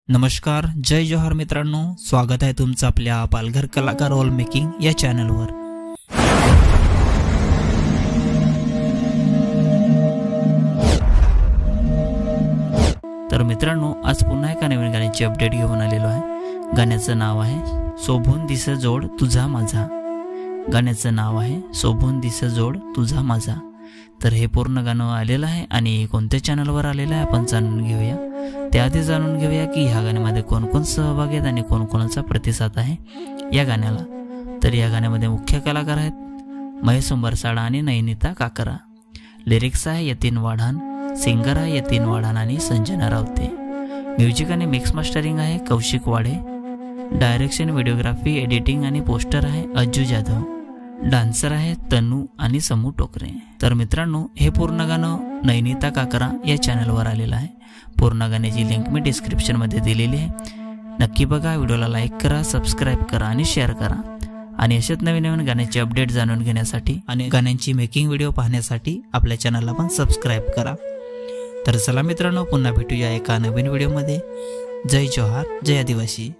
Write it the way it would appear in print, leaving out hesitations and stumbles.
नमस्कार, जय जोहार मित्रांनो, स्वागत आहे तुमचं आपल्या पालघर कलाकार वॉल मेकिंग या चॅनलवर। तर मित्रांनो, आज पुन्हा एका नवीन गाण्याची अपडेट घेऊन आलेलो आहे। गाण्याचं नाव आहे शोभून दिस जोड तुझा माझा। गाण्याचं नाव आहे शोभून दिस जोड तुझा माझा। तर हे पूर्ण गाणं आलेलं आहे आणि कोणत्या चॅनलवर आलेलं आहे आपण जाणून घेऊया। त्याआधी जाणून घेऊया की ह्या गाण्यामध्ये कोण कोण सहभागी आहेत आणि कोणाचा प्रतिसाद आहे या गाण्याला। तर या गाण्यामध्ये मुख्य कलाकार आहेत महेश उंबरसाडा आणि नयनिता काकरा। लिरिक्स आहे यतीन वाढान, सिंगर आहे यतीन वाढान आणि संजना रावते। म्युझिक आणि मिक्स मास्टरिंग आहे कौशिक वाडे। डायरेक्शन, व्हिडिओग्राफी, एडिटिंग आणि पोस्टर आहे अज्जू जाधव। डान्सर आहे तनू आणि समू टोकरे। तर मित्रांनो, हे पूर्ण गाणं नयनिता काकरा या चॅनलवर आलेलं आहे। पूर्ण गाण्याची लिंक मी डिस्क्रिप्शन मध्ये दिलेली आहे। नक्की बघा, व्हिडिओला लाईक करा, सबस्क्राईब करा आणि शेअर करा। आणि अशाच नवीन नवीन गाण्याचे अपडेट जाणून घेण्यासाठी आणि गाण्यांची मेकिंग व्हिडिओ पाहण्यासाठी आपल्या चॅनलला पण सबस्क्राईब करा। तर चला मित्रांनो, पुन्हा भेटूया एका नवीन व्हिडिओमध्ये। जय जोहार, जय आदिवासी।